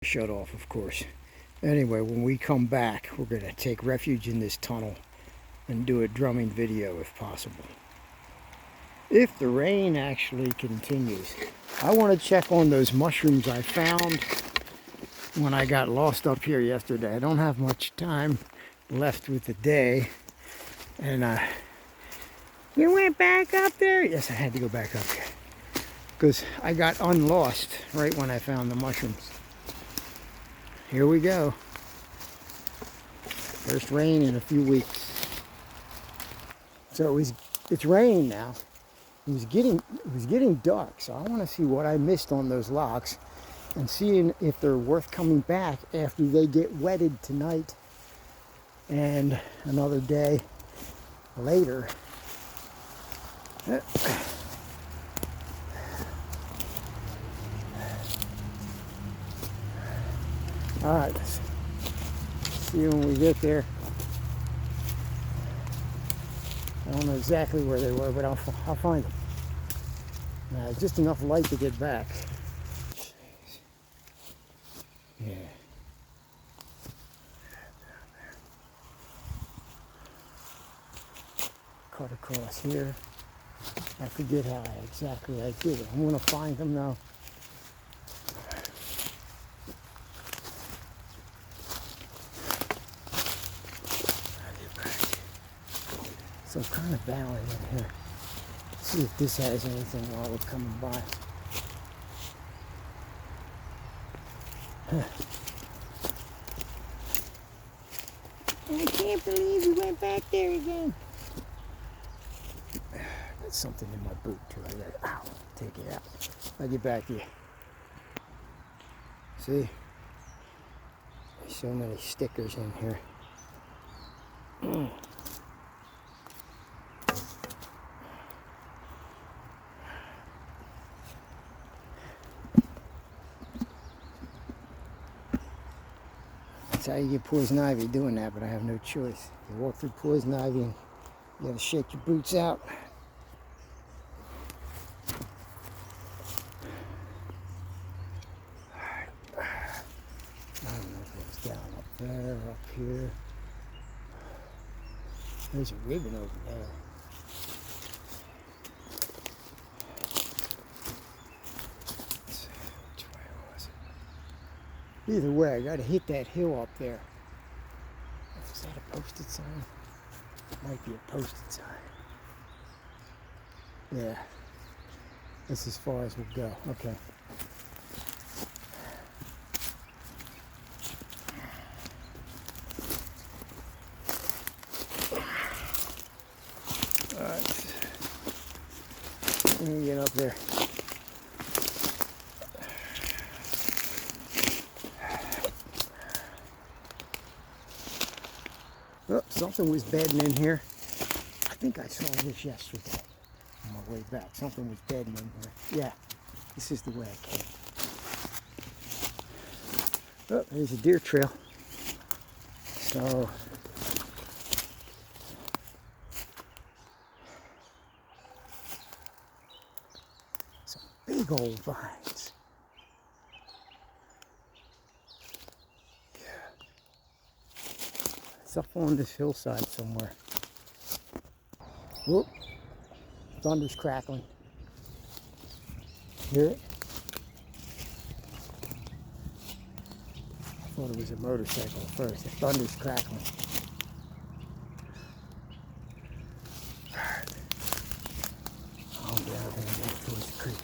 Shut off, of course. Anyway, when we come back, we're going to take refuge in this tunnel and do a drumming video if possible. If the rain actually continues. I want to check on those mushrooms I found when I got lost up here yesterday. I don't have much time left with the day. And you went back up there? Yes, I had to go back up there. Because I got unlost right when I found the mushrooms. Here we go. First rain in a few weeks. So it's raining now. It was getting dark, so I want to see what I missed on those locks and seeing if they're worth coming back after they get wetted tonight and another day later. All right, let's see when we get there. I don't know exactly where they were, but I'll find them. Just enough light to get back. Yeah. Cut across here. I forget how exactly I did it. I'm gonna find them now. Some kind of valley in here. See if this has anything while we're coming by. I can't believe we went back there again. Got something in my boot too. I gotta take it out. I'll get back here. See? There's so many stickers in here. That's how you get poison ivy, doing that, but I have no choice. You walk through poison ivy and you gotta shake your boots out. I don't know if it was down up there, up here. There's a ribbon over there. Which way was it? Either way, I gotta hit that hill up there. Is that a posted sign? It might be a posted sign. Yeah. That's as far as we'll go. Okay. Alright. Let me get up there. Oh, something was bedding in here. I think I saw this yesterday on my way back. Something was bedding in here. Yeah, this is the way I came. Oh, there's a deer trail. So, some big old vines. It's up on this hillside somewhere. Whoop. Thunder's crackling. Hear it? I thought it was a motorcycle at first. The thunder's crackling. Alright. I'll get out here and head towards the creek.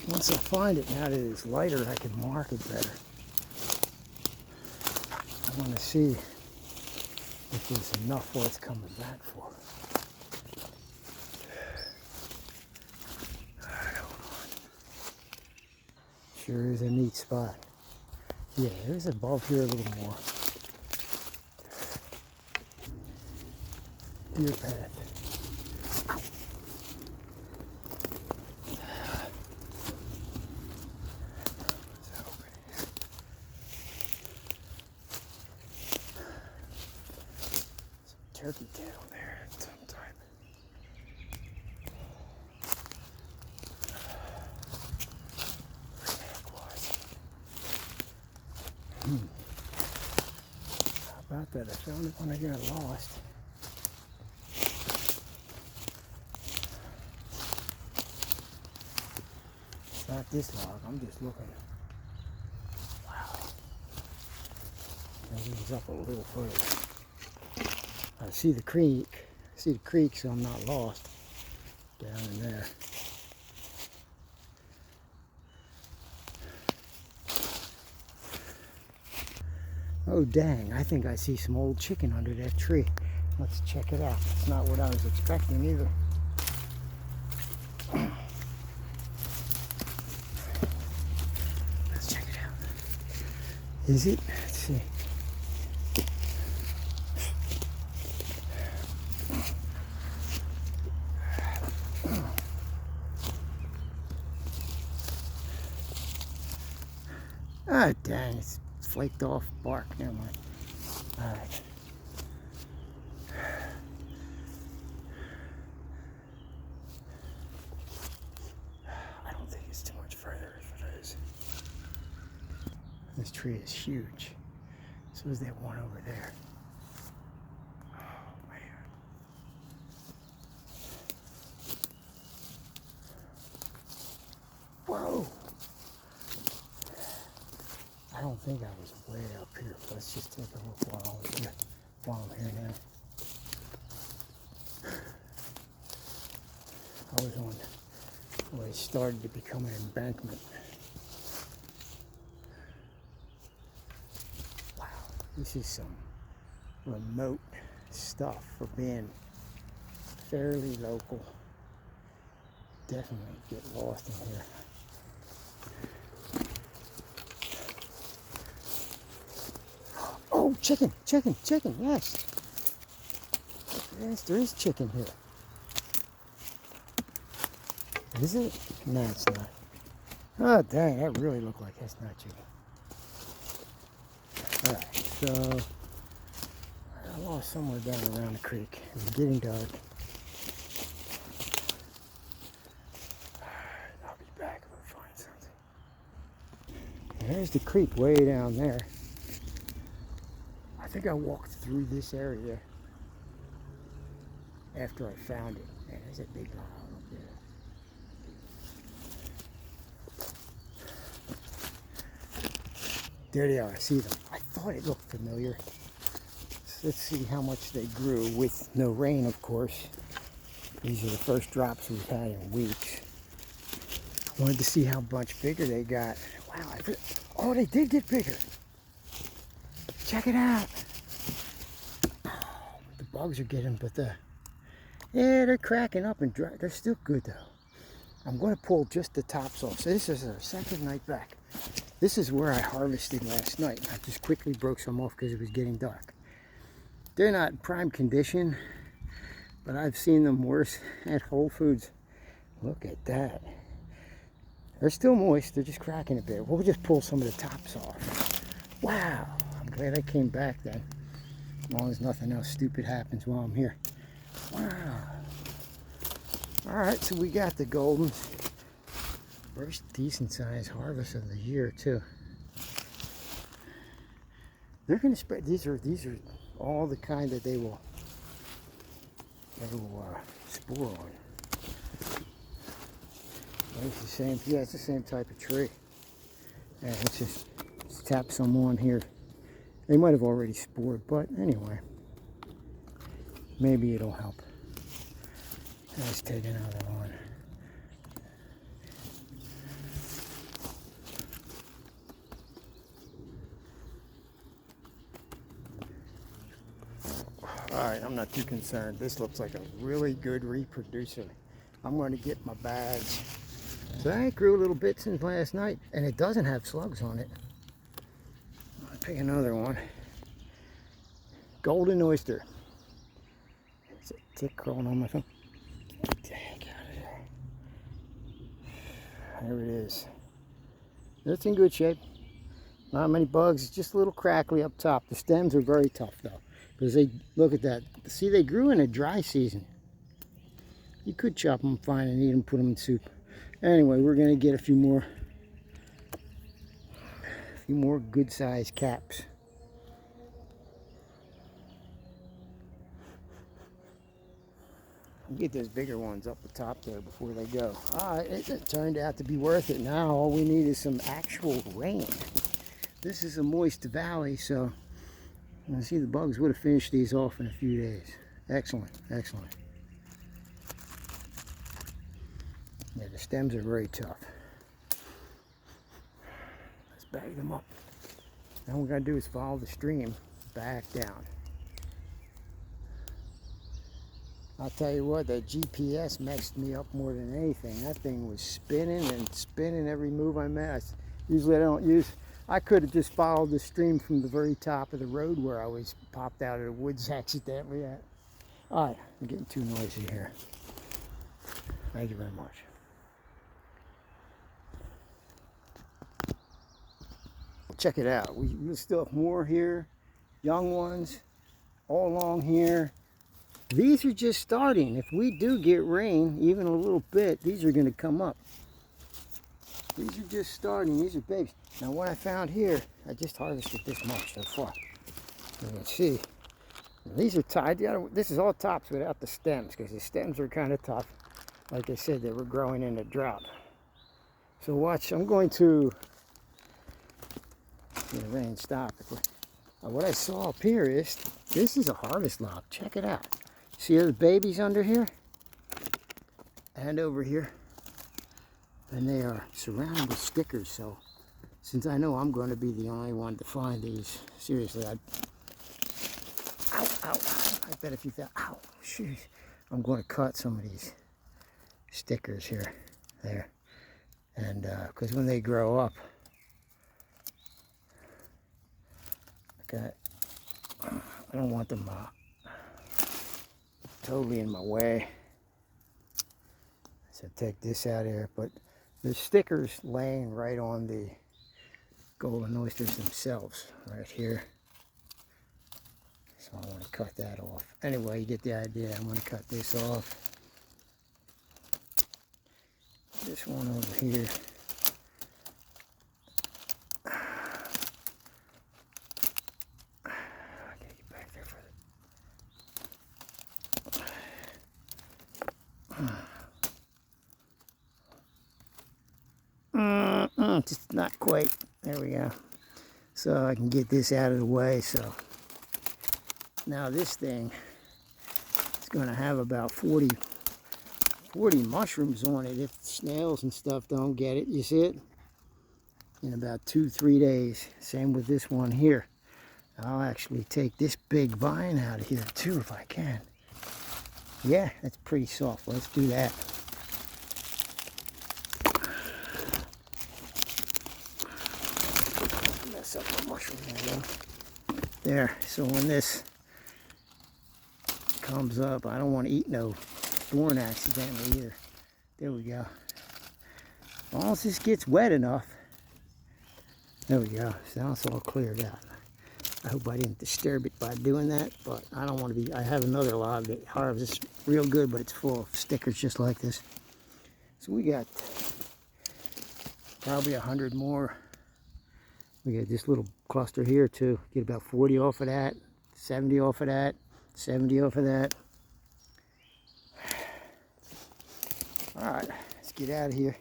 Once I find it, now that it's lighter, I can mark it better. I want to see if there's enough worth coming back for. Alright, hold on. Sure is a neat spot. Yeah, there's above here a little more. Deer path. Turkey tail there at some time. About that, I found it when I got lost. It's not this log, I'm just looking. Wow. Maybe it's up a little further. I see the creek. So I'm not lost down in there. Oh dang, I think I see some old chicken under that tree. Let's check it out. It's not what I was expecting either. Let's check it out. Is it? Let's see. Ah, dang, it's flaked off bark. Never mind. All right. I don't think it's too much further if it is. This tree is huge. So is that one over there. Oh, man. Whoa. I don't think I was way up here. Let's just take a look while I'm here now. I was on where it started to become an embankment. Wow, this is some remote stuff for being fairly local. Definitely get lost in here. Oh, chicken, yes. Yes, there is chicken here. Is it? No, it's not. Oh, dang, that really looked like that's not chicken. Alright, so I lost somewhere down around the creek. It was getting dark. I'll be back if I find something. There's the creek way down there. I think I walked through this area after I found it. Man, there's a big log up there. There they are, I see them. I thought it looked familiar. So let's see how much they grew with no rain, of course. These are the first drops we've had in weeks. I wanted to see how much bigger they got. Wow, oh, they did get bigger. Check it out. Oh, the bugs are getting, but yeah, they're cracking up and dry. They're still good though. I'm going to pull just the tops off. So this is our second night back. This is where I harvested last night. I just quickly broke some off because it was getting dark. They're not in prime condition, but I've seen them worse at Whole Foods. Look at that. They're still moist. They're just cracking a bit. We'll just pull some of the tops off. Wow. I'm glad I came back then. As long as nothing else stupid happens while I'm here. Wow. Alright, so we got the golden. First decent sized harvest of the year too. They're gonna spread. These are all the kind that they will spore on. It's the same. Yeah, it's the same type of tree. Yeah, let's tap some on here. They might have already spored, but anyway, maybe it'll help. Let's take another one. Alright, I'm not too concerned. This looks like a really good reproducer. I'm going to get my bags. So that grew a little bit since last night, and it doesn't have slugs on it. I'll pick another one. Golden oyster. There's a tick crawling on my phone. Get the heck out of there. There it is. It's in good shape. Not many bugs. It's just a little crackly up top. The stems are very tough though. Because they, look at that. See, they grew in a dry season. You could chop them fine and eat them, put them in soup. Anyway, we're going to get a few more good-sized caps. Get those bigger ones up the top there before they go. It turned out to be worth it. Now all we need is some actual rain. This is a moist valley, so you see the bugs would have finished these off in a few days. Excellent, excellent. Yeah, the stems are very tough. Let's bag them up. Now what we gotta do is follow the stream back down. I'll tell you what, that GPS messed me up more than anything. That thing was spinning and spinning every move I made. Usually I don't use, I could have just followed the stream from the very top of the road where I was popped out of the woods accidentally at. All right, I'm getting too noisy here. Thank you very much. Check it out. We still have more here, young ones all along here. These are just starting. If we do get rain, even a little bit, these are going to come up. These are just starting. These are babies. Now what I found here, I just harvested this much so far. You can see, these are tied. This is all tops without the stems, because the stems are kind of tough. Like I said, they were growing in a drought. So watch, I'm going to, the rain stop. What I saw up here is, this is a harvest log. Check it out. See the babies under here and over here, and they are surrounded with stickers. So since I know I'm going to be the only one to find these, seriously, I bet if you thought, ow, jeez, I'm going to cut some of these stickers here, there, and because when they grow up, okay, I don't want them totally in my way. So take this out of here, but there's stickers laying right on the golden oysters themselves, right here. So I want to cut that off. Anyway, you get the idea. I'm going to cut this off. This one over here. I gotta get back there for just not quite. There we go. So I can get this out of the way. So now this thing is going to have about 40 mushrooms on it if snails and stuff don't get it. You see it? In about 2-3 days. Same with this one here. I'll actually take this big vine out of here too if I can. Yeah, that's pretty soft. Let's do that. Mess up my mushroom here. There. So when this comes up, I don't want to eat no thorn accidentally either. There we go. As long as this gets wet enough. There we go. So now it's all cleared out. I hope I didn't disturb it by doing that, but I don't want to be. I have another log that harvests real good, but it's full of stickers just like this. So we got probably 100 more. We got this little cluster here too. Get about 40 off of that, 70 off of that, 70 off of that. All right, let's get out of here.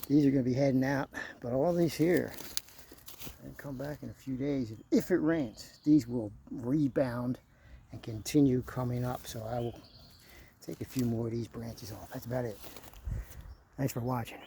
These are going to be heading out, but all these here, and come back in a few days. If it rains, these will rebound and continue coming up. So I will take a few more of these branches off. That's about it. Thanks for watching.